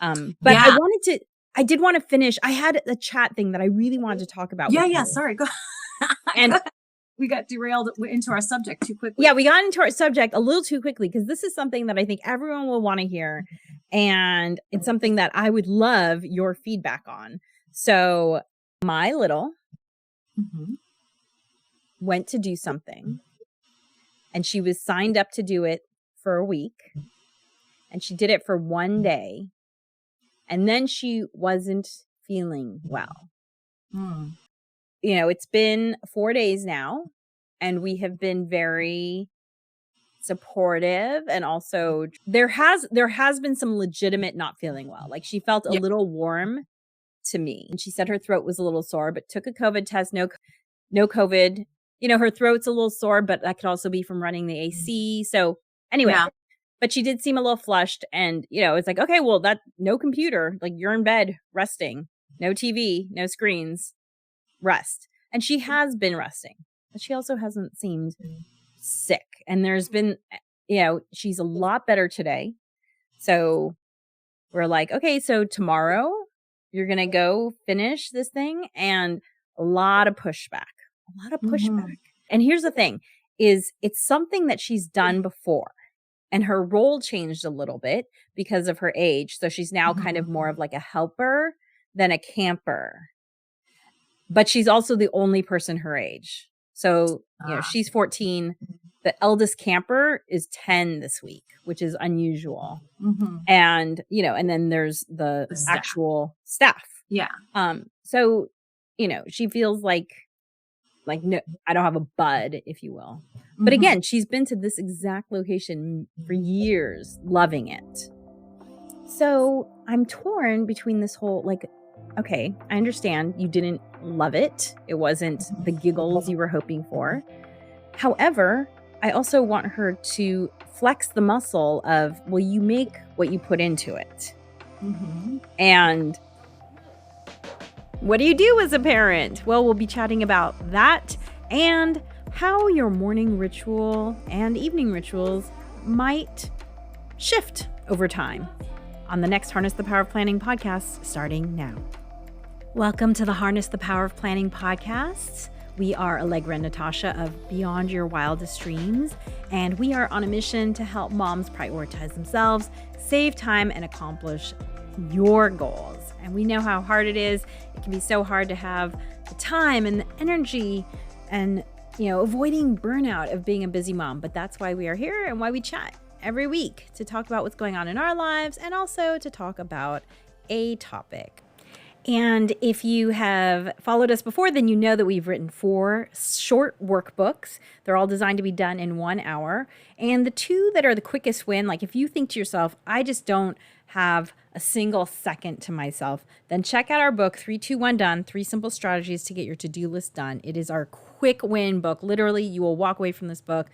But I did want to finish. I had a chat thing that I really wanted to talk about. Yeah. Sorry. Go. And we got derailed into our subject too quickly. Yeah, we got into our subject a little too quickly because this is something that I think everyone will want to hear. And it's something that I would love your feedback on. So my little went to do something and she was signed up to do it for a week. And she did it for one day. And then she wasn't feeling well. You know, it's been 4 days now. And we have been very supportive, and also there has been some legitimate not feeling well. Like she felt a little warm to me, and she said her throat was a little sore, but took a COVID test, no COVID. You know, her throat's a little sore, but that could also be from running the AC. So anyway, but she did seem a little flushed, and you know, it's like, okay, well, that no computer, like you're in bed resting, no TV, no screens, rest. And she has been resting. But she also hasn't seemed sick. And there's been, you know, she's a lot better today. So we're like, okay, so tomorrow you're going to go finish this thing. And a lot of pushback. And here's the thing is it's something that she's done before. And her role changed a little bit because of her age. So she's now kind of more of like a helper than a camper. But she's also the only person her age. So, you know, she's 14. The eldest camper is 10 this week, which is unusual. And, you know, and then there's the actual staff. Yeah. So, you know, she feels like no, I don't have a bud, if you will. But again, she's been to this exact location for years, loving it. So I'm torn between this whole, like, okay, I understand you didn't love it. It wasn't the giggles you were hoping for. However, I also want her to flex the muscle of, well, you make what you put into it. And what do you do as a parent? Well, we'll be chatting about that and how your morning ritual and evening rituals might shift over time on the next Harness the Power of Planning podcast starting now. Welcome to the Harness the Power of Planning podcast. We are Alegre and Natasha of Beyond Your Wildest Dreams, and we are on a mission to help moms prioritize themselves, save time, and accomplish your goals. And we know how hard it is. It can be so hard to have the time and the energy and, you know, avoiding burnout of being a busy mom. But that's why we are here and why we chat every week to talk about what's going on in our lives and also to talk about a topic. And if you have followed us before, then you know that we've written 4 short workbooks. They're all designed to be done in 1 hour. And the 2 that are the quickest win, like if you think to yourself, I just don't have a single second to myself, then check out our book, 3, 2, 1 Done, 3 Simple Strategies to Get Your To-Do List Done. It is our quick win book. Literally, you will walk away from this book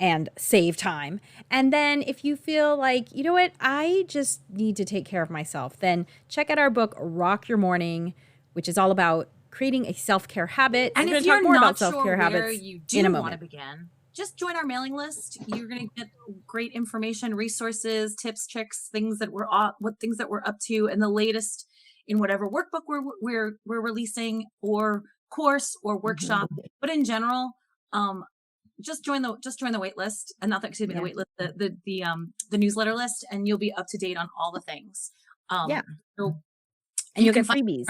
and save time. And then if you feel like, you know what, I just need to take care of myself, then check out our book, Rock Your Morning, which is all about creating a self-care habit. And if you're not sure where you do want to begin, just join our mailing list. You're going to get great information, resources, tips, tricks, things that we're up to, and the latest in whatever workbook we're releasing, or course or workshop. But in general, just join the wait list, and not that, excuse me, the wait list, the newsletter list, and you'll be up to date on all the things. So, and you'll get freebies.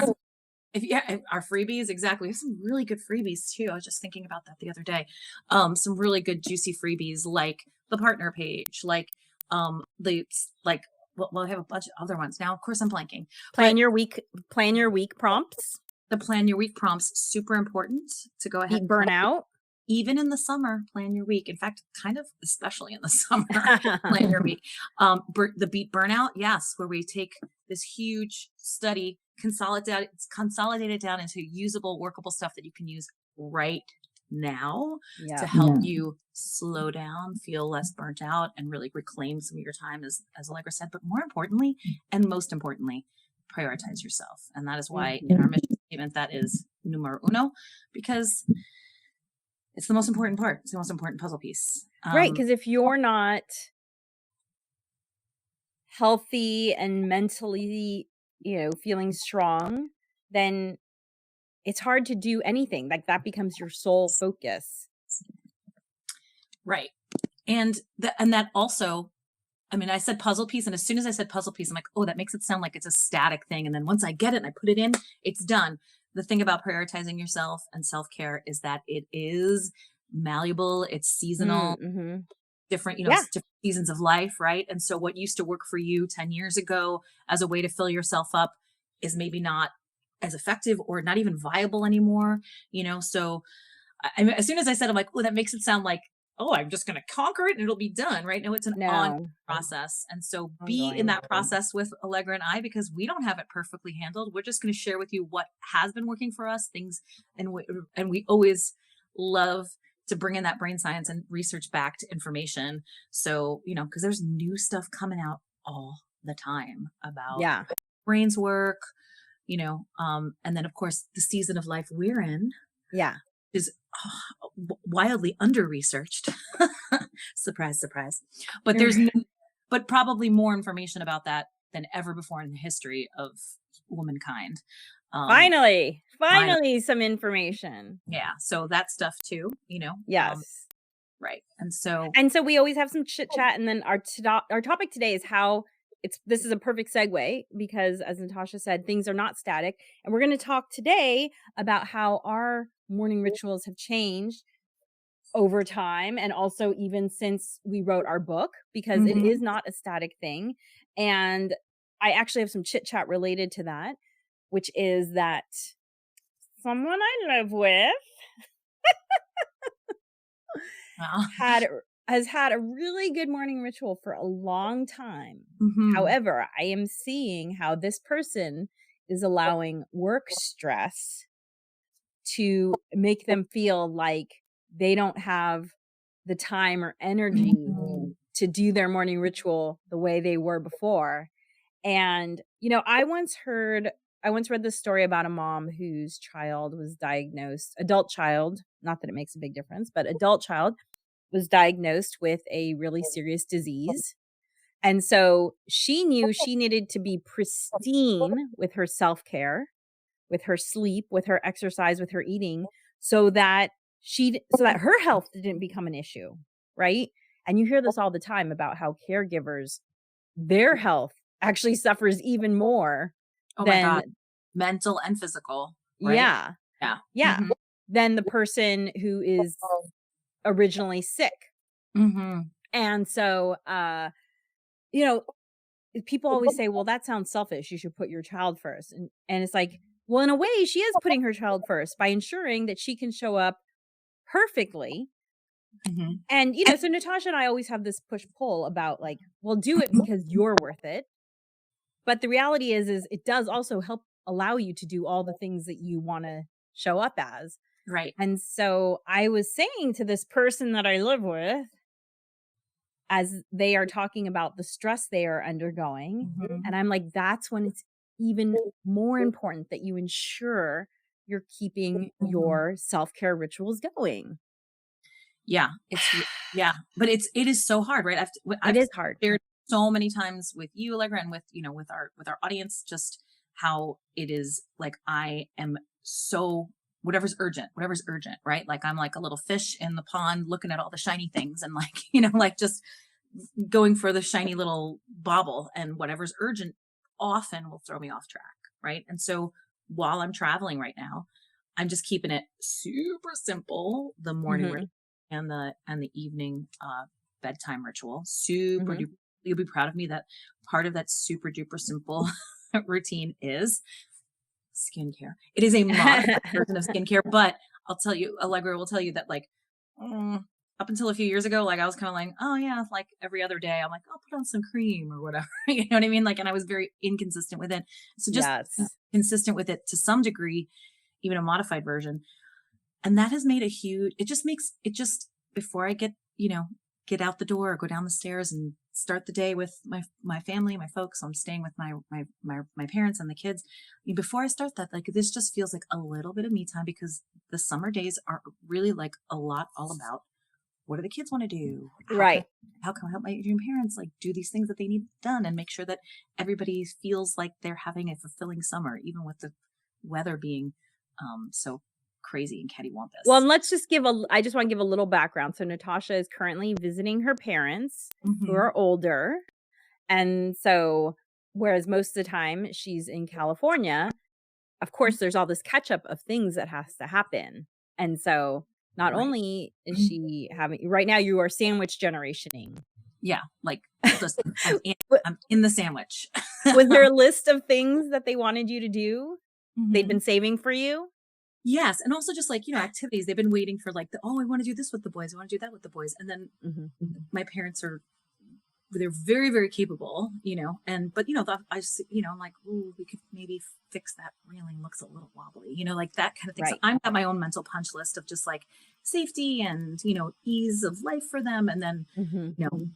Our freebies, exactly. We have some really good freebies too. I was just thinking about that the other day. Some really good juicy freebies, like the partner page, like well, I have a bunch of other ones now. Of course, I'm blanking. Plan your week prompts. The plan your week prompts, super important to go ahead. Beat burnout. Even in the summer, plan your week. In fact, kind of especially in the summer, plan your week. The beat burnout, yes, where we take this huge study, consolidate it down into usable, workable stuff that you can use right now to help you slow down, feel less burnt out, and really reclaim some of your time, as Allegra said. But more importantly, and most importantly, prioritize yourself. And that is why in our mission statement, that is numero uno, because it's the most important part. It's the most important puzzle piece. Right. Because if you're not healthy and mentally, feeling strong, then it's hard to do anything. Like that becomes your sole focus. Right. And that also, I mean, I said puzzle piece, and as soon as I said puzzle piece, I'm like, oh, that makes it sound like it's a static thing. And then once I get it and I put it in, it's done. The thing about prioritizing yourself and self-care is that it is malleable, it's seasonal, Mm-hmm. different, Yeah. different seasons of life, right? And so what used to work for you 10 years ago as a way to fill yourself up is maybe not as effective or not even viable anymore, So as soon as I said, I'm like, oh, that makes it sound like, oh, I'm just going to conquer it and it'll be done, right? No, it's an on No, process. And so be in ongoing. that process with Allegra and I, because we don't have it perfectly handled. We're just going to share with you what has been working for us, things, and we always love to bring in that brain science and research backed information. So, because there's new stuff coming out all the time about Yeah. brains work, and then of course the season of life we're in Yeah. is wildly under researched. Surprise, surprise. But but probably more information about that than ever before in the history of womankind. Finally, Finally. some information. Yeah. So that stuff too, Yes. right. And so We always have some chit chat, and then our topic today is how this is a perfect segue because, as Natasha said, things are not static, and we're going to talk today about how our morning rituals have changed over time, and also even since we wrote our book, because it is not a static thing. And I actually have some chit chat related to that, which is that someone I live with has had a really good morning ritual for a long time. However, I am seeing how this person is allowing work stress to make them feel like they don't have the time or energy to do their morning ritual the way they were before. And, I once read this story about a mom whose child was diagnosed, adult child, not that it makes a big difference, but adult child was diagnosed with a really serious disease. And so she knew she needed to be pristine with her self-care, with her sleep, with her exercise, with her eating, so that her health didn't become an issue, right? And you hear this all the time about how caregivers, their health actually suffers even more oh my than God, mental and physical, right? Yeah, than the person who is originally sick. And so, people always say, well, that sounds selfish. You should put your child first. And it's like, well, in a way, she is putting her child first by ensuring that she can show up perfectly. And, so Natasha and I always have this push-pull about like, well, do it because you're worth it. But the reality is it does also help allow you to do all the things that you want to show up as. Right. And so I was saying to this person that I live with, as they are talking about the stress they are undergoing, and I'm like, that's when it's even more important that you ensure you're keeping your self-care rituals going. Yeah, but it is so hard, right? I've It is hard. shared so many times with you, Allegra, and with with our audience, just how it is like I am so whatever's urgent, right? Like I'm like a little fish in the pond looking at all the shiny things and like, like just going for the shiny little bauble, and whatever's urgent often will throw me off track, right? And so while I'm traveling right now, I'm just keeping it super simple, the morning ritual and the evening bedtime ritual. Super duper. You'll be proud of me that part of that super duper simple routine is skincare. It is a modified version of skincare, but I'll tell you, Allegra will tell you that like up until a few years ago, like I was kind of like, oh yeah, like every other day, I'm like, I'll put on some cream or whatever. You know what I mean? Like, and I was very inconsistent with it. So just consistent with it to some degree, even a modified version. And that has made before I get out the door or go down the stairs and start the day with my family, my folks, I'm staying with my parents and the kids. Before I start that, like this just feels like a little bit of me time, because the summer days are really like a lot all about what do the kids want to do? Right. How can I help my Asian parents like do these things that they need done and make sure that everybody feels like they're having a fulfilling summer, even with the weather being so crazy and cattywampus. Well, and let's just I just want to give a little background. So Natasha is currently visiting her parents who are older. And so, whereas most of the time she's in California, of course, there's all this catch up of things that has to happen. And so not only is she having, right now you are sandwich generationing. Yeah. Like, listen, I'm in the sandwich. Was there a list of things that they wanted you to do? They'd been saving for you? Yes. And also just like, activities. They've been waiting for like, I want to do this with the boys. I want to do that with the boys. And then my parents they're very, very capable, but I'm like, ooh, we could maybe fix that railing, looks a little wobbly, like that kind of thing. Right. So I've got my own mental punch list of just like safety and, ease of life for them. And then,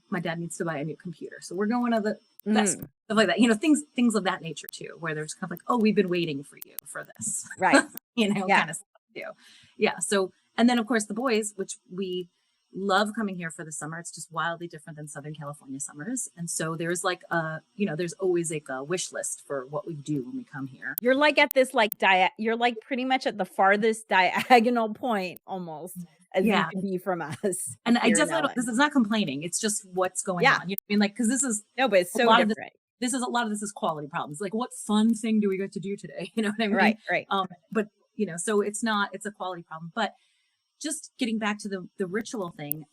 my dad needs to buy a new computer. So we're going to the best stuff like that, things of that nature too, where there's kind of like, oh, we've been waiting for you for this. Right. Kind of stuff too. Yeah. So, and then of course the boys, which we love coming here for the summer. It's just wildly different than Southern California summers. And so there's like there's always like a wish list for what we do when we come here. You're like at this like you're like pretty much at the farthest diagonal point almost as you can be from us. And I definitely this is not complaining. It's just what's going on. You know what I mean? Like, cause this is but it's so different. This is a lot of this is quality problems. Like, what fun thing do we get to do today? You know what I mean? Right. But so it's a quality problem, but just getting back to the ritual thing,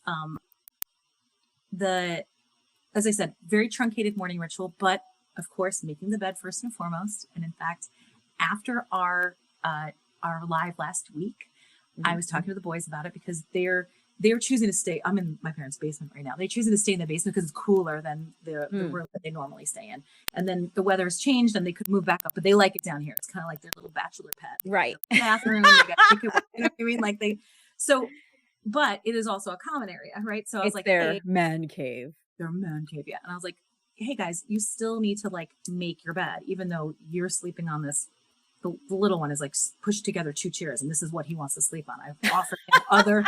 as I said, very truncated morning ritual, but of course, making the bed first and foremost. And in fact, after our live last week, I was talking to the boys about it because they're choosing to stay. I'm in my parents' basement right now. They're choosing to stay in the basement because it's cooler than the room that they normally stay in. And then the weather has changed and they could move back up, but they like it down here. It's kind of like their little bachelor pet. Right. Bathroom. They got, you know what I mean? Like so, but it is also a common area, right? So I was like, their hey, man cave. Their man cave, yeah. And I was like, hey guys, you still need to like make your bed, even though you're sleeping on this. The little one is like pushed together 2 chairs, and this is what he wants to sleep on. I've offered him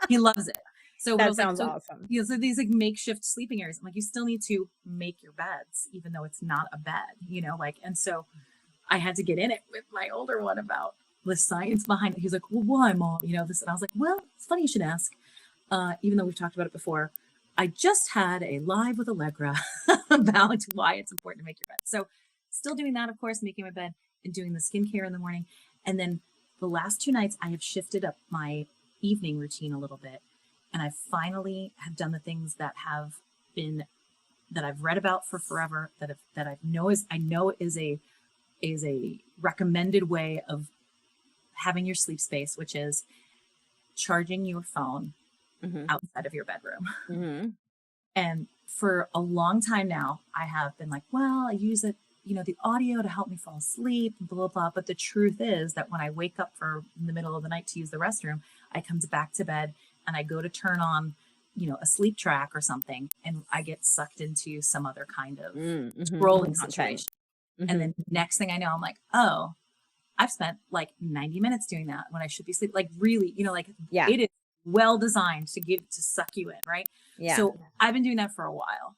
he loves it. So that sounds awesome. So these like makeshift sleeping areas. I'm like, you still need to make your beds, even though it's not a bed, and so I had to get in it with my older one about the science behind it. He's like, well, why, Mom? This. And I was like, well, it's funny you should ask. Even though we've talked about it before, I just had a live with Allegra about why it's important to make your bed. So still doing that, of course, making my bed and doing the skincare in the morning. And then the last 2 nights, I have shifted up my evening routine a little bit. And I finally have done the things that I've read about for forever, that I know is a recommended way of having your sleep space, which is charging your phone outside of your bedroom. And for a long time now, I have been like, well, I use it, the audio to help me fall asleep, blah, blah, blah. But the truth is that when I wake up in the middle of the night to use the restroom, I come back to bed and I go to turn on, a sleep track or something, and I get sucked into some other kind of scrolling situation. And then next thing I know, I'm like, oh, I've spent like 90 minutes doing that when I should be sleeping. Like really, it is well designed to suck you in, right? Yeah. So I've been doing that for a while.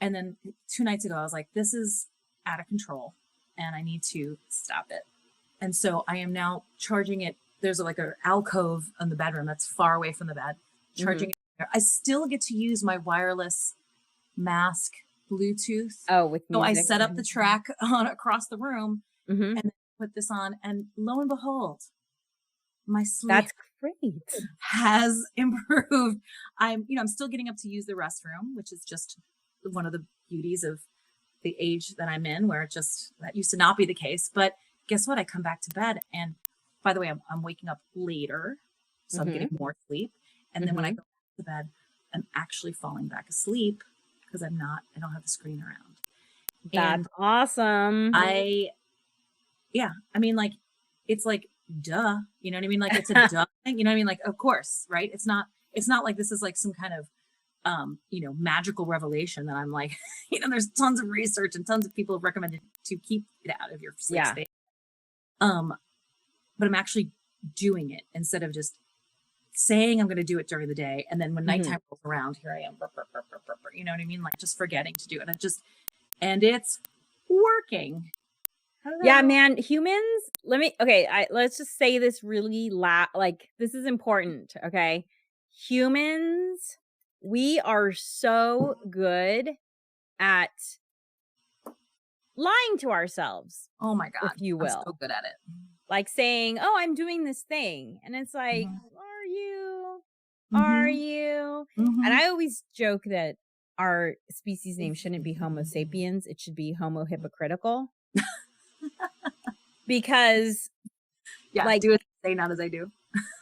And then 2 nights ago, I was like, this is out of control and I need to stop it. And so I am now charging it. There's like an alcove in the bedroom that's far away from the bed, charging it there. I still get to use my wireless mask Bluetooth. Oh, with music. So I set up the track on across the room and then put this on, and lo and behold, my sleep that's great has improved. I'm still getting up to use the restroom, which is just one of the beauties of the age that I'm in, where that used to not be the case. But guess what? I come back to bed, and by the way, I'm waking up later, so I'm getting more sleep. And then when I go to bed, I'm actually falling back asleep because I don't have the screen around. That's awesome. I mean, like, it's like, duh, you know what I mean? Like, it's a duh thing, you know what I mean? Like, of course, right? It's not like this is like some kind of, magical revelation that I'm like, there's tons of research and tons of people have recommended to keep it out of your sleep space. But I'm actually doing it instead of just saying I'm going to do it during the day. And then when Mhm. nighttime rolls around, here I am, you know what I mean? Like just forgetting to do it. And it's working. Yeah, Hello. man, humans, let's just say this really like this is important, okay? Humans, we are so good at lying to ourselves, Oh my if God. you I'm so will. good at it. Like saying, "Oh, I'm doing this thing." And it's like, Mhm. "Are you? Are Mhm. you?" And Mhm. I always joke that our species name shouldn't be Homo sapiens, it should be Homo hypocritical. Because Yeah. like Do as I say, not as I do.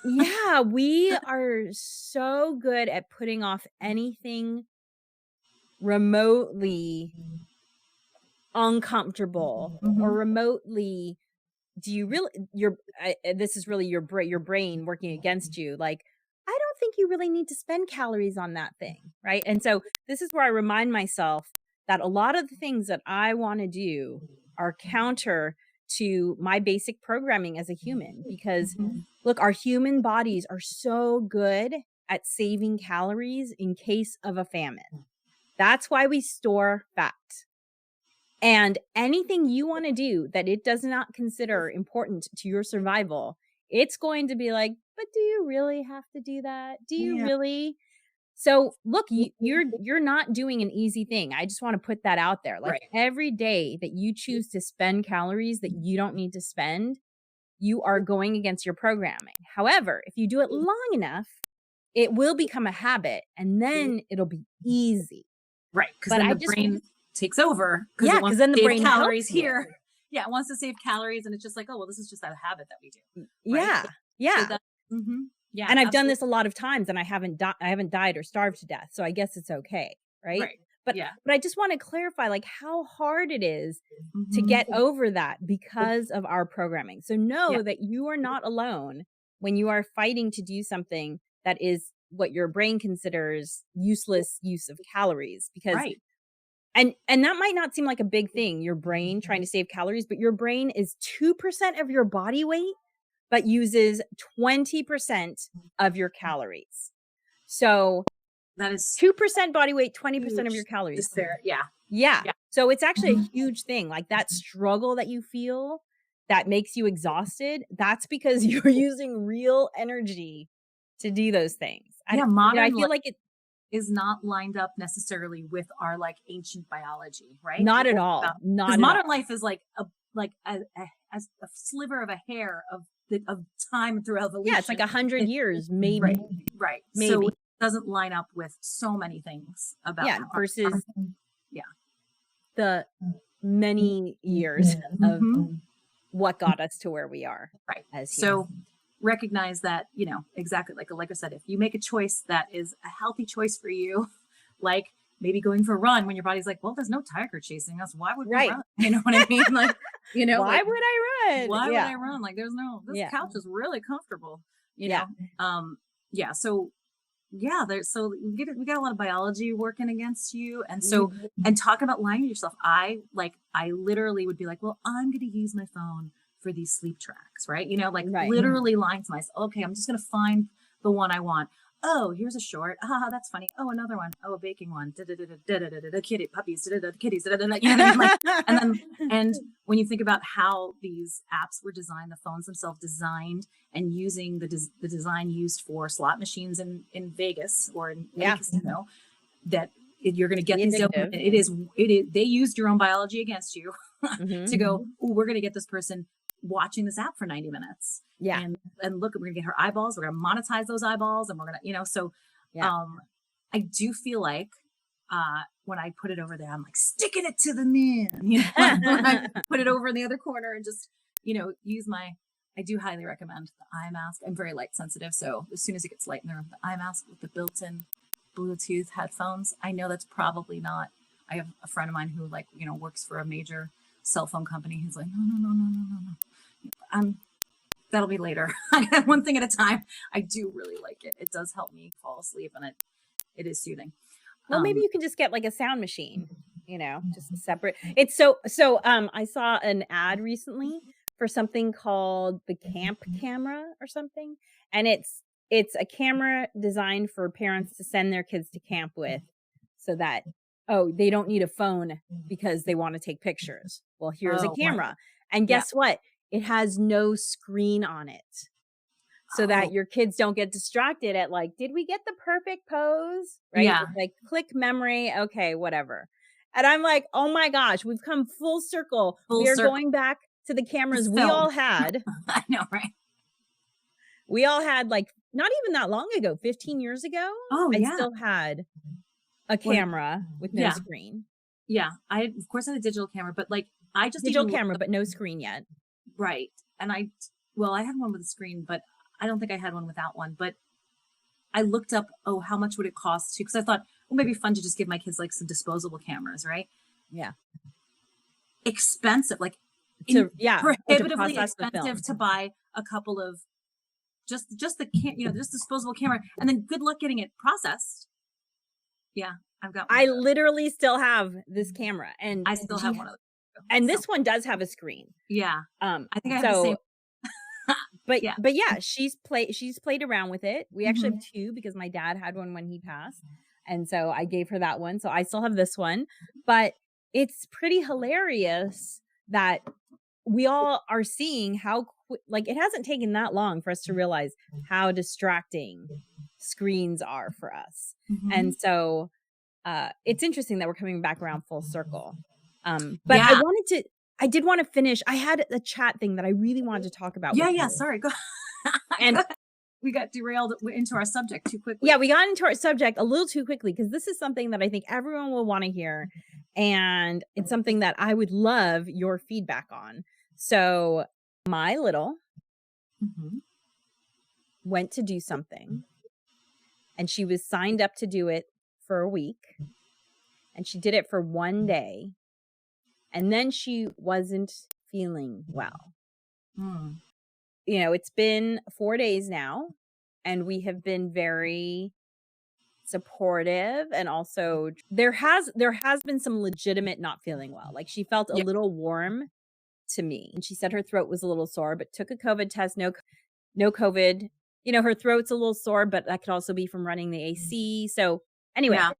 yeah, we are so good at putting off anything remotely uncomfortable or Mhm. remotely do you really this is really your brain working against you, like, I don't think you really need to spend calories on that thing, right? And so this is where I remind myself that a lot of the things that I want to do are counter to my basic programming as a human, because Mhm. look, our human bodies are so good at saving calories in case of a famine. That's why we store fat. And anything you want to do that it does not consider important to your survival, it's going to be like, but do you really have to do that? Do you Yeah. really? So look, you're not doing an easy thing. I just want to put that out there. Like Right. every day that you choose to spend calories that you don't need to spend, you are going against your programming. However, if you do it long enough, it will become a habit and then it'll be easy. Right. Because But then I the just brain takes over because yeah, it because wants then the to save brain helps calories you. here. Yeah. It wants to save calories. And it's just like, oh, well, this is just a habit that we do. Right. Yeah. So Yeah. that, yeah, And I've done absolutely. this a lot of times and I haven't died or starved to death, so I guess it's okay, right? Right. But Yeah. I just wanna clarify, like, how hard it is to Mhm. get over that because of our programming. So Yeah. know that you are not alone when you are fighting to do something that is what your brain considers useless use of calories, because Right. and that might not seem like a big thing, your brain trying to save calories, but your brain is 2% of your body weight, but uses 20% of your calories. So That is 2% body weight, 20% of your huge. calories. Is there? Yeah. Yeah. Yeah. So it's actually a Mhm. huge thing. Like that struggle that you feel that makes you exhausted, that's because you're using real energy to do those things. Yeah. I Modern feel life like it is not lined up necessarily with our like ancient biology, right? not at all. Because Not at modern all. life is like as a sliver of a hair of time through Yeah, it's like evolution. 100 years, Right, maybe. right. So Maybe. it doesn't line up with so many things about Yeah, versus yeah. the many years of Mhm. what got us to where we are Right. as humans. So recognize that, exactly like I said, if you make a choice that is a healthy choice for you, like maybe going for a run when your body's like, well, there's no tiger chasing us. Why would we Right. run? You know what I mean? Like, Why like would I run? why would Yeah. I run? Like this Yeah. couch is really comfortable, you Yeah. know? Yeah. So yeah, so we got a lot of biology working against you. And so, Mhm. and talking about lying to yourself, I literally would be like, well, I'm going to use my phone for these sleep tracks, right? Like Right. literally lying to myself. Okay, I'm just going to find the one I want. Oh, here's a short. Haha, that's funny. Oh, another one. Oh, a baking one. Kitty puppies. Kitties. You know what I mean? Like, and when you think about how these apps were designed, the phones themselves designed, and using the design used for slot machines in Vegas or in Yeah. any casino, that you're going to get Be these. addictive. It is. They used your own biology against you Mhm. to go. Oh, we're going to get this person watching this app for 90 minutes. Yeah. And look, we're gonna get her eyeballs. We're gonna monetize those eyeballs, and we're gonna, so Yeah. I do feel like when I put it over there, I'm like sticking it to the man. When I put it over in the other corner and just, use my. I do highly recommend the eye mask. I'm very light sensitive, so as soon as it gets light in the room, the eye mask with the built-in Bluetooth headphones. I know that's probably not. I have a friend of mine who works for a major cell phone company. He's like, no. That'll be later. One thing at a time. I do really like it. It does help me fall asleep, and it is soothing. Well, maybe you can just get like a sound machine, just separate. It's so I saw an ad recently for something called the camp camera or something, and it's a camera designed for parents to send their kids to camp with so that, oh, they don't need a phone because they want to take pictures. Well, here's a Oh, right. camera. And Yeah. guess what? It has no screen on it so Oh, that your kids don't get distracted at like, did we get the perfect pose? Right? yeah. It's like click memory. Okay, whatever. And I'm like, oh my gosh, we've come full circle. Full We are circle. going back to the cameras we Film. all had. I know, right? We all had like not even that long ago, 15 years ago, Oh, I yeah. still had a Well, camera with no yeah. screen. Yeah. I, of course, had a digital camera, but like I just Digital even camera, but no screen yet. right. And well, I had one with a screen, but I don't think I had one without one. But I looked up, oh, how much would it cost to? Because I thought, well, maybe fun to just give my kids like some disposable cameras, right? Yeah. Expensive, like To prohibitively process the film. expensive to buy a couple of just the just disposable camera, and then good luck getting it processed. Yeah, I've got one I of those. literally still have this camera, and I still have one of those. and So, this one does have a screen. yeah, I think I have the So same. but Yeah. yeah, she's played around with it. We actually Mhm. have two because my dad had one when he passed. And so I gave her that one. So I still have this one, but it's pretty hilarious that we all are seeing how like it hasn't taken that long for us to realize how distracting screens are for us. Mhm. And so it's interesting that we're coming back around full circle. But Yeah. I did want to finish. I had a chat thing that I really wanted to talk about with Yeah. you. Sorry, go. And Go ahead. We got derailed into our subject too quickly. yeah, we got into our subject a little too quickly because this is something that I think everyone will want to hear. And it's something that I would love your feedback on. So my little Mhm. went to do something and she was signed up to do it for a week. And she did it for one day. And then she wasn't feeling well. Mm. You know, it's been 4 days now, and we have been very supportive, and also there has been some legitimate not feeling well. Like she felt a Yeah. little warm to me, and she said her throat was a little sore, but took a COVID test, no COVID. You know, her throat's a little sore, but that could also be from running the AC. So anyway, Yeah.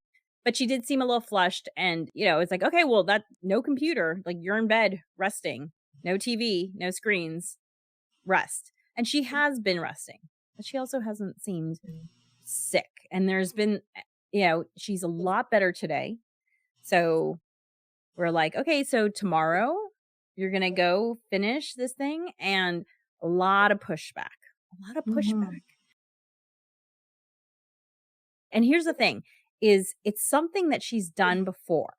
but she did seem a little flushed, and you know, it's like, okay, well, that no computer, like you're in bed resting, no TV, no screens, rest. And she has been resting, but she also hasn't seemed sick. And there's been, you know, she's a lot better today. So we're like, okay, so tomorrow you're going to go finish this thing, and a lot of pushback, a lot of pushback. Mhm. And here's the thing is it's something that she's done before,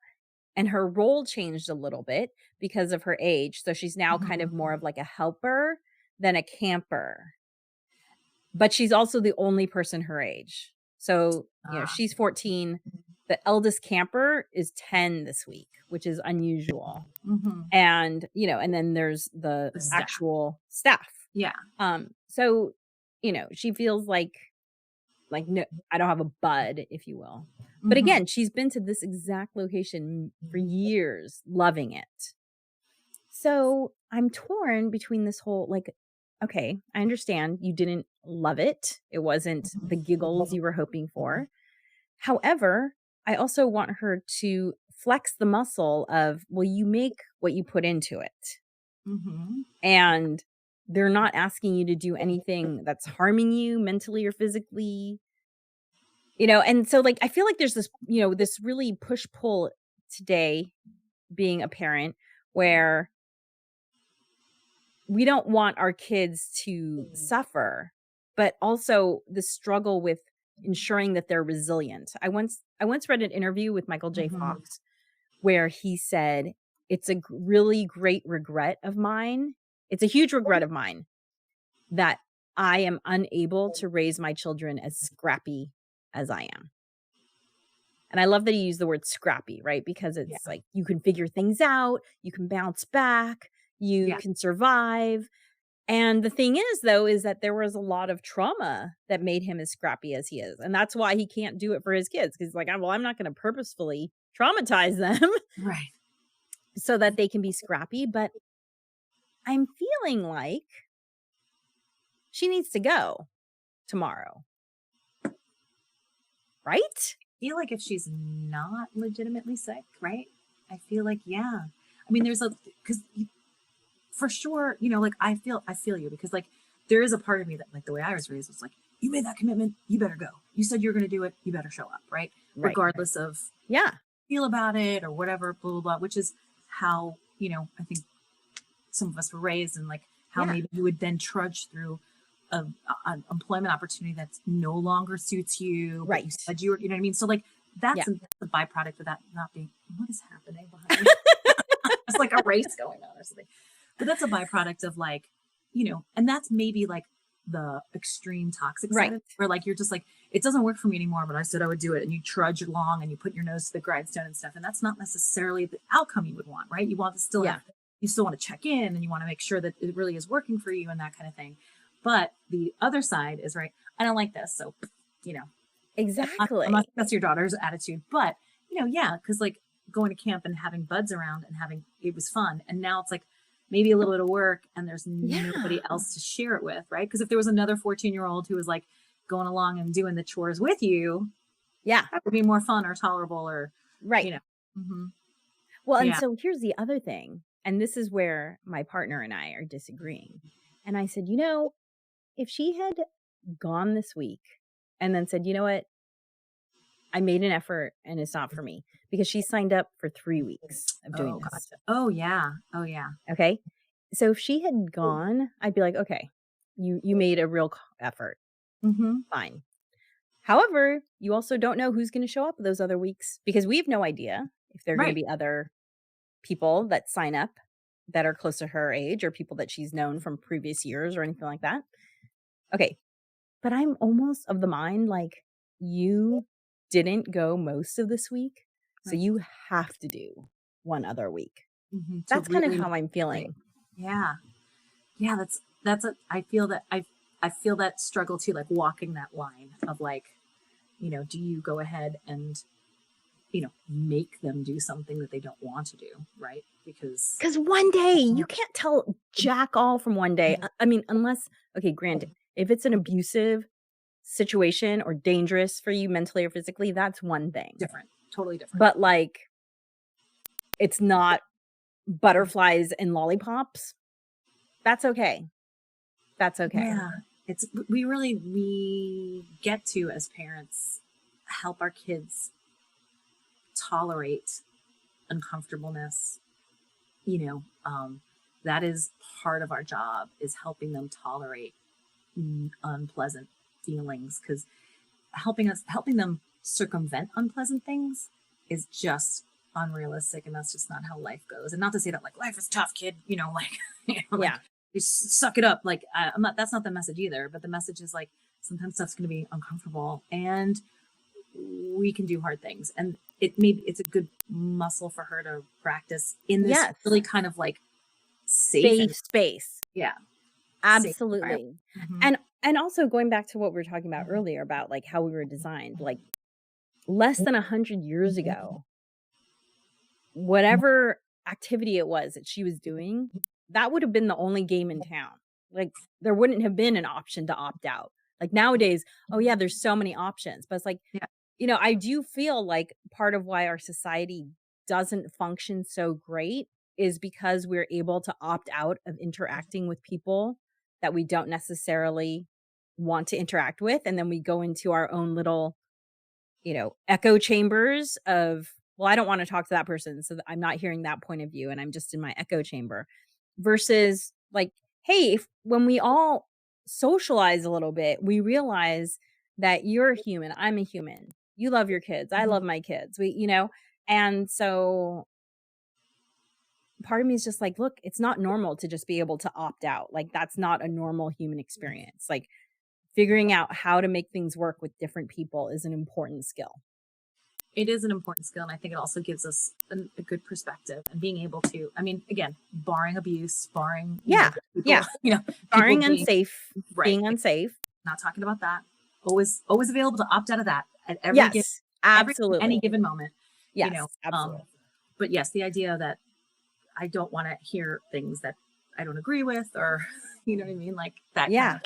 and her role changed a little bit because of her age. So she's now kind of more of like a helper than a camper. But she's also the only person her age. So, you know, she's 14. The eldest camper is 10 this week, which is unusual. Mhm. And, you know, and then there's the staff. actual staff. Yeah. So, you know, she feels like no, I don't have a bud, if you will. But Mhm. again, she's been to this exact location for years, loving it. So I'm torn between this whole like, okay, I understand you didn't love it. It wasn't the giggles you were hoping for. However, I also want her to flex the muscle of, well, you make what you put into it. Mhm. And they're not asking you to do anything that's harming you mentally or physically. You know, and so like I feel like there's this, you know, this really push-pull today being a parent where we don't want our kids to suffer, but also the struggle with ensuring that they're resilient. I once read an interview with Michael J. Mhm. Fox where he said, it's a really great regret of mine. It's a huge regret of mine that I am unable to raise my children as scrappy as I am. And I love that he used the word scrappy, right? Because it's like you can figure things out, you can bounce back, you can survive. And the thing is, though, is that there was a lot of trauma that made him as scrappy as he is. And that's why he can't do it for his kids. Because like, well, I'm not going to purposefully traumatize them Right. so that they can be scrappy. But I'm feeling like she needs to go. tomorrow. Right? I feel like if she's not legitimately sick, right? I feel like, yeah. I mean, because for sure, like I feel you because like there is a part of me that like the way I was raised was like, you made that commitment, you better go. You said you're going to do it, you better show up, right? Right. Regardless of Yeah. feel about it or whatever, blah, blah, blah, which is how, I think some of us were raised and like how maybe you would then trudge through an employment opportunity that no longer suits you. Right. You said you know what I mean? So like that's a byproduct of that not being, what is happening behind me? It's like a race going on or something. But that's a byproduct of like, and that's maybe like the extreme toxic side of it, where like you're just like, it doesn't work for me anymore, but I said I would do it. And you trudge along and you put your nose to the grindstone and stuff. And that's not necessarily the outcome you would want, right? You want to still you still want to check in and you want to make sure that it really is working for you and that kind of thing. But the other side is right. I don't like this. So, exactly. That's your daughter's attitude, but because like going to camp and having buds around and it was fun. And now it's like maybe a little bit of work and there's nobody else to share it with. Right. Because if there was another 14-year-old who was like going along and doing the chores with you, that would be more fun or tolerable or, right. Mm-hmm. Well, and so here's the other thing. And this is where my partner and I are disagreeing. And I said, if she had gone this week and then said, you know what, I made an effort and it's not for me, because she signed up for 3 weeks of doing this. Gotcha. Oh yeah. Okay. So if she had gone, I'd be like, okay, you made a real effort. Mm-hmm. Fine. However, you also don't know who's going to show up those other weeks, because we have no idea if there are going to be other people that sign up that are close to her age or people that she's known from previous years or anything like that. Okay. But I'm almost of the mind, like, you didn't go most of this week, so you have to do one other week. Mm-hmm. That's kind of how I'm feeling. Yeah. I feel that struggle too, like walking that line of like, do you go ahead and, make them do something that they don't want to do, right? Because one day you can't tell jack all from one day. I mean, unless, okay, granted, if it's an abusive situation or dangerous for you mentally or physically, that's one thing. Different. Totally different. But like, it's not butterflies and lollipops. That's okay. Yeah. We get to, as parents, help our kids tolerate uncomfortableness. That is part of our job, is helping them tolerate unpleasant feelings, because helping them circumvent unpleasant things is just unrealistic, and that's just not how life goes. And not to say that like life is tough, kid, like you suck it up, like that's not the message either, but the message is like sometimes stuff's going to be uncomfortable and we can do hard things, and it's a good muscle for her to practice in this really kind of like safe space. Absolutely. Mm-hmm. And also going back to what we were talking about earlier about like how we were designed, like less than 100 years ago, whatever activity it was that she was doing, that would have been the only game in town. Like there wouldn't have been an option to opt out. Like nowadays, there's so many options, but it's like, I do feel like part of why our society doesn't function so great is because we're able to opt out of interacting with people that we don't necessarily want to interact with. And then we go into our own little, echo chambers of, well, I don't want to talk to that person, so I'm not hearing that point of view and I'm just in my echo chamber, versus like, hey, when we all socialize a little bit, we realize that you're a human, I'm a human. You love your kids, I love my kids. And so part of me is just like, look, it's not normal to just be able to opt out. Like that's not a normal human experience. Like figuring out how to make things work with different people is an important skill. It is an important skill. And I think it also gives us a good perspective, and being able to, I mean, again, barring abuse, barring, barring unsafe, being unsafe, not talking about that. Always available to opt out of that at any given moment. Yes, absolutely. But yes, the idea that I don't want to hear things that I don't agree with, or, you know what I mean? Like that. Yeah.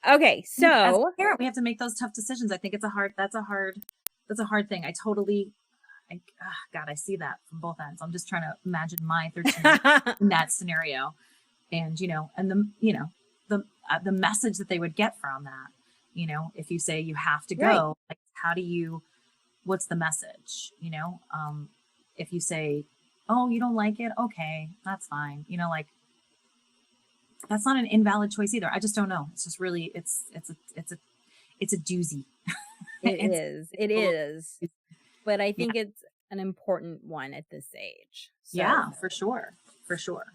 Okay, As so a parent, we have to make those tough decisions. I think that's a hard thing. God, I see that from both ends. I'm just trying to imagine my 13 in that scenario, and the message that they would get from that. If you say you have to go, Right. like, what's the message? If you say, oh, you don't like it, okay, that's fine. Like, that's not an invalid choice either. I just don't know. It's just really, it's a doozy. It is. But I Yeah. think it's an important one at this age. So. Yeah, for sure. For sure.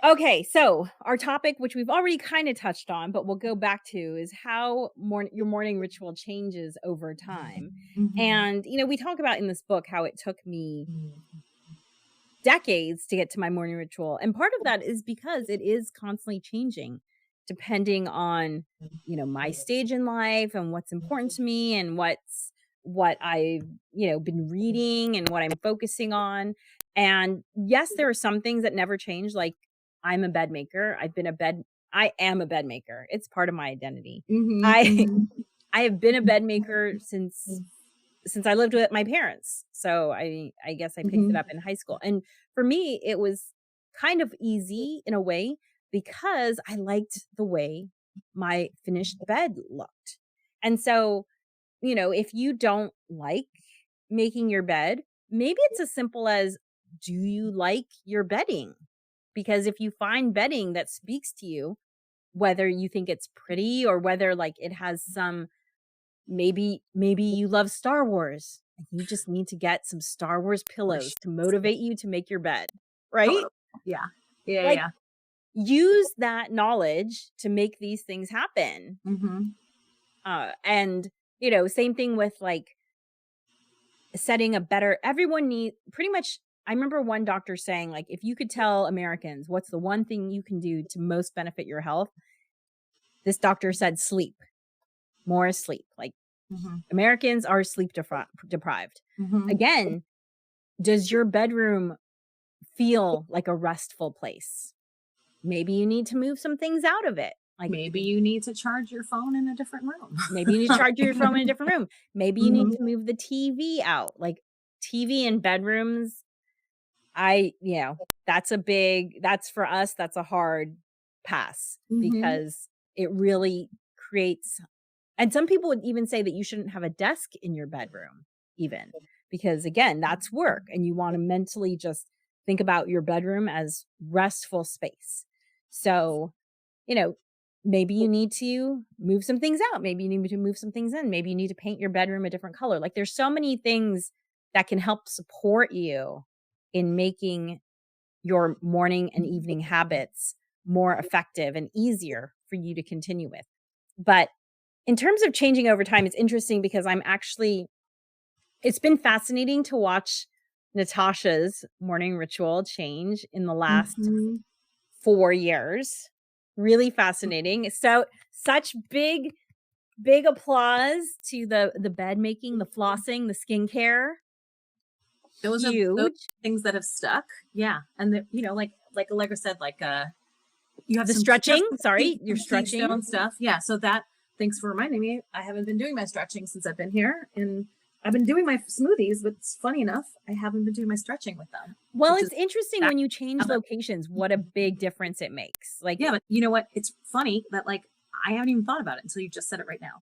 Okay, so our topic, which we've already kind of touched on, but we'll go back to, is how your morning ritual changes over time. Mhm. And, we talk about in this book how it took me decades to get to my morning ritual. And part of that is because it is constantly changing depending on, my stage in life and what's important to me and what I've, been reading and what I'm focusing on. And yes, there are some things that never change. Like, I'm a bed maker. I am a bed maker. It's part of my identity. I I have been a bed maker since I lived with my parents. So I guess I picked it up in high school. And for me, it was kind of easy in a way because I liked the way my finished bed looked. And so, if you don't like making your bed, maybe it's as simple as, do you like your bedding? Because if you find bedding that speaks to you, whether you think it's pretty or whether like it has some, maybe you love Star Wars and you just need to get some Star Wars pillows to motivate you to make your bed, right? Yeah. Yeah. Like, Yeah. use that knowledge to make these things happen. And same thing with like setting a better, everyone need pretty much. I remember one doctor saying, like, if you could tell Americans what's the one thing you can do to most benefit your health, this doctor said sleep. More sleep. Like, Americans are sleep deprived. Again, does your bedroom feel like a restful place? Maybe you need to move some things out of it. Like, Maybe you need to charge your phone in a different room. maybe you need to charge your phone in a different room. Maybe you need to move the TV out. Like, TV in bedrooms, that's for us, that's a hard pass because it really creates, and some people would even say that you shouldn't have a desk in your bedroom even, because again, that's work and you want to mentally just think about your bedroom as restful space. So, maybe you need to move some things out. Maybe you need to move some things in. Maybe you need to paint your bedroom a different color. Like, there's so many things that can help support you in making your morning and evening habits more effective and easier for you to continue with. But in terms of changing over time, it's interesting because it's been fascinating to watch Natasha's morning ritual change in the last 4 years. Really fascinating. So such big applause to the bed making, the flossing, the skincare. Those Huge. are those things that have stuck. Yeah. And like Allegra said, like you have the some stretching. Sorry, you're stretching stuff. Yeah. So thanks for reminding me. I haven't been doing my stretching since I've been here, and I've been doing my smoothies, but it's funny enough, I haven't been doing my stretching with them. Well, it's interesting when you change locations, what a big difference it makes. Like, yeah, but you know what? It's funny that like I haven't even thought about it until you just said it right now.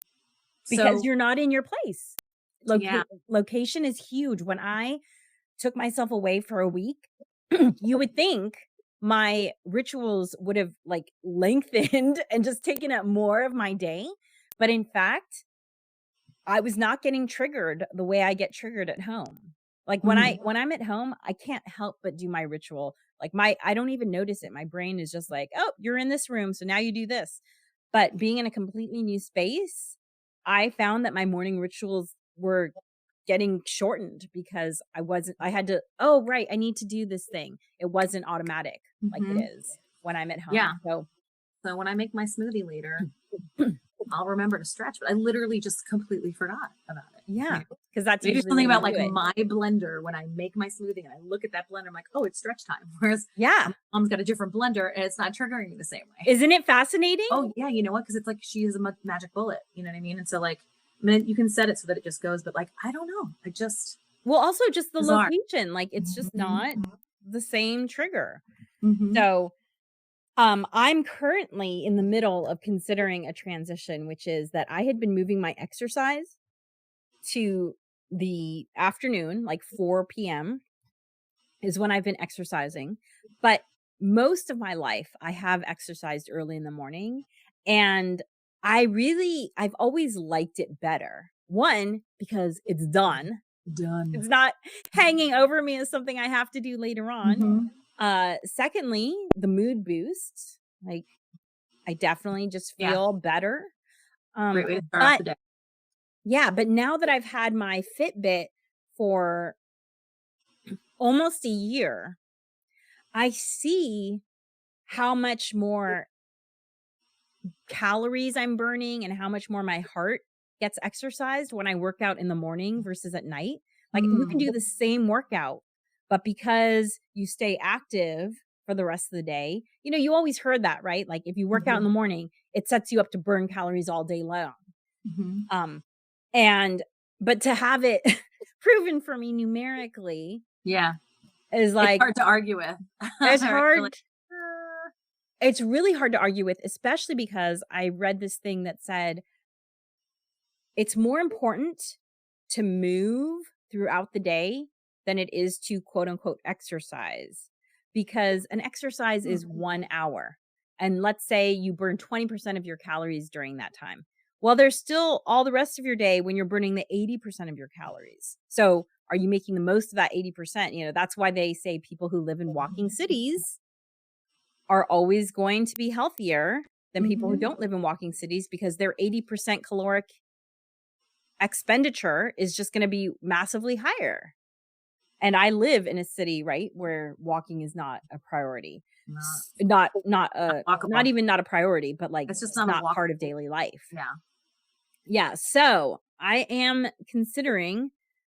Because you're not in your place. Yeah. Location is huge. When I took myself away for a week, you would think my rituals would have like lengthened and just taken up more of my day. But in fact, I was not getting triggered the way I get triggered at home. Like when I'm at home, I can't help but do my ritual. Like I don't even notice it. My brain is just like, oh, you're in this room, so now you do this. But being in a completely new space, I found that my morning rituals were getting shortened because I had to, oh, right, I need to do this thing. It wasn't automatic like it is when I'm at home. Yeah. So when I make my smoothie later, I'll remember to stretch, but I literally just completely forgot about it. Yeah. Because that's Maybe usually something when about you like do it. my blender when I make my smoothie and I look at that blender, I'm like, oh, it's stretch time. Whereas Yeah. my mom's got a different blender and it's not triggering me the same way. Isn't it fascinating? Oh yeah, you know what? Because it's like she is a magic bullet. You know what I mean? And so like, I mean, you can set it so that it just goes, but like, I don't know. I just Well, also just the bizarre. location, like it's just not the same trigger. Mhm. So, I'm currently in the middle of considering a transition, which is that I had been moving my exercise to the afternoon, like 4 PM is when I've been exercising. But most of my life, I have exercised early in the morning. And I've always liked it better. One, because it's done. Done. It's not hanging over me as something I have to do later on. Mhm. Secondly, the mood boost. Like I definitely just Yeah. feel better. Great way to start off But the day. yeah, but now that I've had my Fitbit for almost a year, I see how much more calories I'm burning and how much more my heart gets exercised when I work out in the morning versus at night. Like you can do the same workout, but because you stay active for the rest of the day, you always heard that, right? Like if you work out in the morning, it sets you up to burn calories all day long. Mhm. And but to have it proven for me numerically Yeah. is It's like hard to argue with. it's Right? You're hard. like, It's really hard to argue with, especially because I read this thing that said it's more important to move throughout the day than it is to quote unquote exercise because an exercise is 1 hour. And let's say you burn 20% of your calories during that time. Well, there's still all the rest of your day when you're burning the 80% of your calories. So, are you making the most of that 80%? That's why they say people who live in walking cities are always going to be healthier than people who don't live in walking cities because their 80% caloric expenditure is just going to be massively higher. And I live in a city, right, where walking is not a priority. not Not walkable. even not a priority, but like It's just it's not a not walk. part of daily life. Yeah. Yeah, so I am considering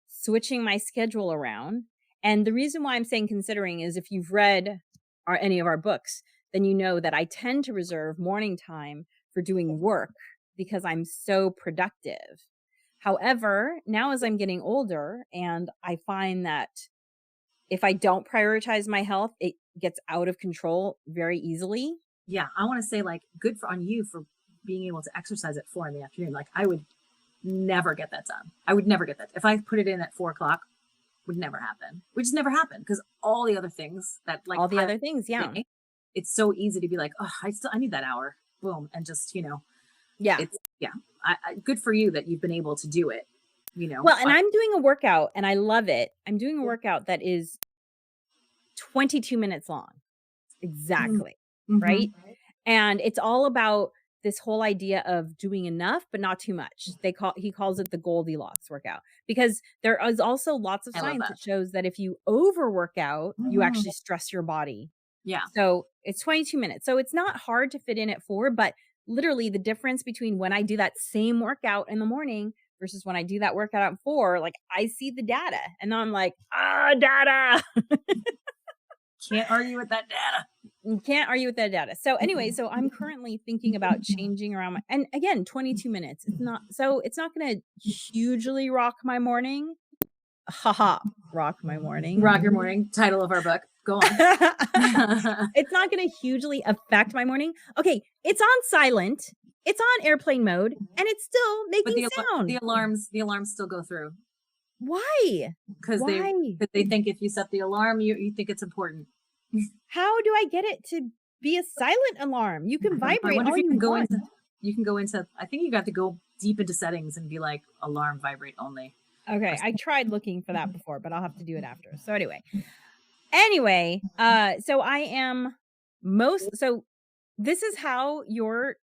switching my schedule around. And the reason why I'm saying considering is if you've read any of our books, then you know that I tend to reserve morning time for doing work because I'm so productive. However, now as I'm getting older and I find that if I don't prioritize my health, it gets out of control very easily. Yeah. I want to say like good on you for being able to exercise at 4 in the afternoon. Like I would never get that done. I would never get that. If I put it in at 4 o'clock, would never happen. Would just never happen because all the other things that like All the other things, yeah. It's so easy to be like, oh, I need that hour. Boom. And just, Yeah. it's good for you that you've been able to do it, Well, and I'm doing a workout and I love it. I'm doing a workout that is 22 minutes long. Exactly. Right? And it's all about this whole idea of doing enough but not too much. He calls it the Goldilocks workout because there is also lots of science that shows that if you overwork out, you actually stress your body. Yeah. So it's 22 minutes. So it's not hard to fit in at 4, but literally the difference between when I do that same workout in the morning versus when I do that workout at 4, like I see the data and I'm like, data. Can't argue with that data. You can't argue with that data. So anyway, so I'm currently thinking about changing around and again, 22 minutes. It's not going to hugely rock my morning. Rock my morning. Rock your morning. Title of our book. Go on. It's not going to hugely affect my morning. Okay, it's on silent. It's on airplane mode and it's still making sound. The alarms still go through. Why? Because they think if you set the alarm, you think it's important. How do I get it to be a silent alarm? You can vibrate all you want. You can go into, I think you got to go deep into settings and be like alarm vibrate only. Okay, I tried looking for that before, but I'll have to do it after. So anyway, so I am so this is how your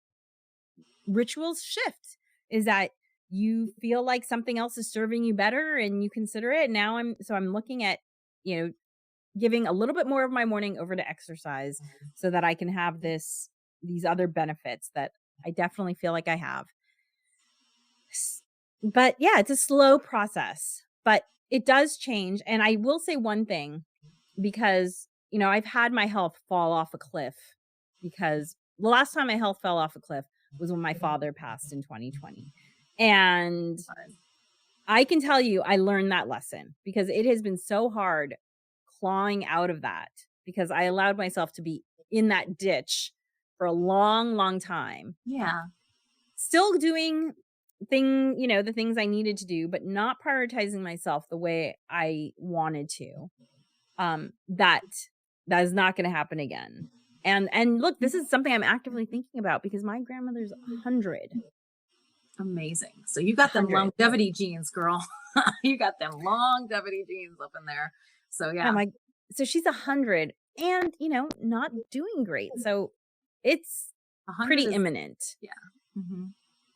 rituals shift is that you feel like something else is serving you better and you consider it. Now I'm looking at, giving a little bit more of my morning over to exercise so that I can have these other benefits that I definitely feel like I have. But yeah, it's a slow process, but it does change. And I will say one thing, because, I've had my health fall off a cliff, because the last time my health fell off a cliff was when my father passed in 2020. And I can tell you, I learned that lesson, because it has been so hard clawing out of that, because I allowed myself to be in that ditch for a long, long time. Yeah. Still doing the things I needed to do, but not prioritizing myself the way I wanted to. That is not going to happen again. And look, this is something I'm actively thinking about, because my grandmother's 100. Amazing. So you got them 100. longevity genes, girl. You got them longevity genes up in there. So yeah. So she's 100 and, not doing great. So it's pretty imminent. Yeah. Mm-hmm.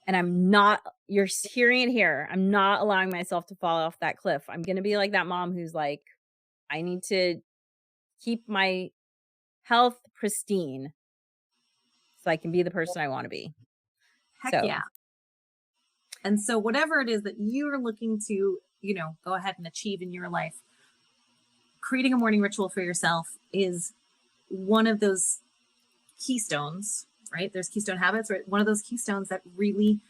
And I'm not, you're hearing it here, I'm not allowing myself to fall off that cliff. I'm going to be like that mom who's like, I need to keep my health pristine so I can be the person I want to be. Heck yeah. And so whatever it is that you're looking to, go ahead and achieve in your life, creating a morning ritual for yourself is one of those keystones, right? There's keystone habits, right? One of those keystones that really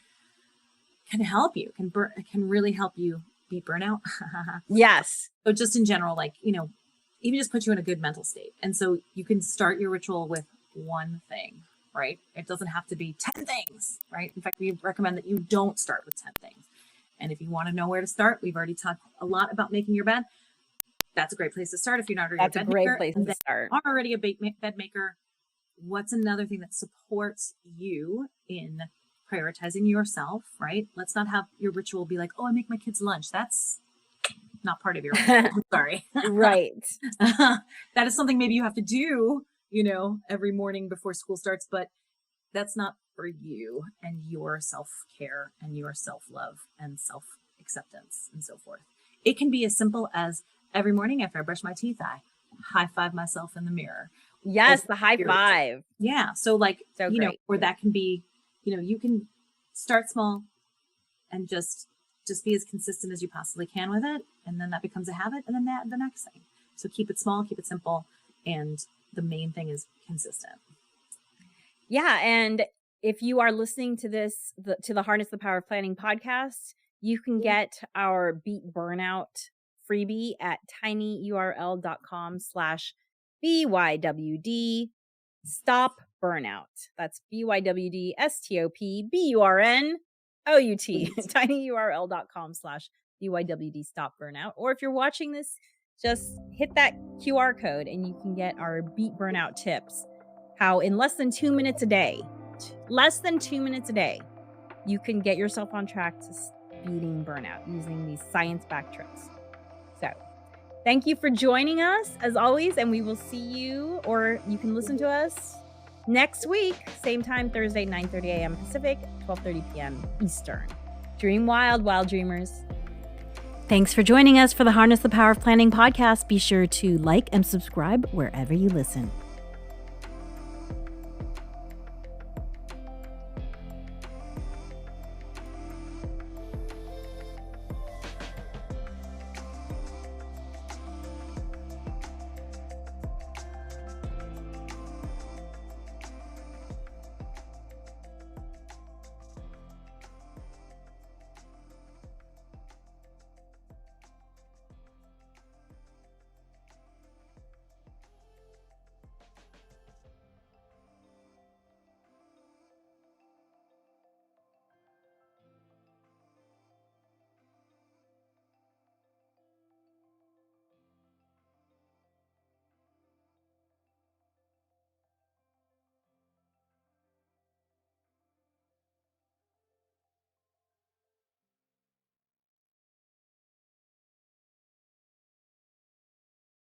can help you, can really help you beat burnout. Yes. So just in general, like, even just put you in a good mental state. And so you can start your ritual with one thing, right? It doesn't have to be 10 things, right? In fact, we recommend that you don't start with 10 things. And if you want to know where to start, we've already talked a lot about making your bed. That's a great place to start. If you're not already That's a great place to start. Are already a bed maker, what's another thing that supports you in prioritizing yourself, right? Let's not have your ritual be like, oh, I make my kids lunch. That's not part of your ritual. I'm sorry. Right. That is something maybe you have to do, every morning before school starts, but that's not for you and your self-care and your self-love and self-acceptance and so forth. It can be as simple as every morning after I brush my teeth, I high-five myself in the mirror. Yes, the high five. Yeah. So or that can be, you can start small and just be as consistent as you possibly can with it. And then that becomes a habit. And then the next thing. So keep it small, keep it simple. And the main thing is consistent. Yeah. And if you are listening to this, to the Harness the Power of Planning podcast, you can get our Beat Burnout freebie at tinyurl.com/BYWD stop burnout. That's BYWD STOP BURNOUT. tinyurl.com/BYWD stop burnout. Or if you're watching this, just hit that QR code and you can get our Beat Burnout tips. How in less than 2 minutes a day, you can get yourself on track to beating burnout using these science-backed tricks. So thank you for joining us as always, and we will see you, or you can listen to us next week, same time, Thursday, 9:30 a.m. Pacific, 12:30 p.m. Eastern. Dream wild, wild dreamers. Thanks for joining us for the Harness the Power of Planning podcast. Be sure to like and subscribe wherever you listen.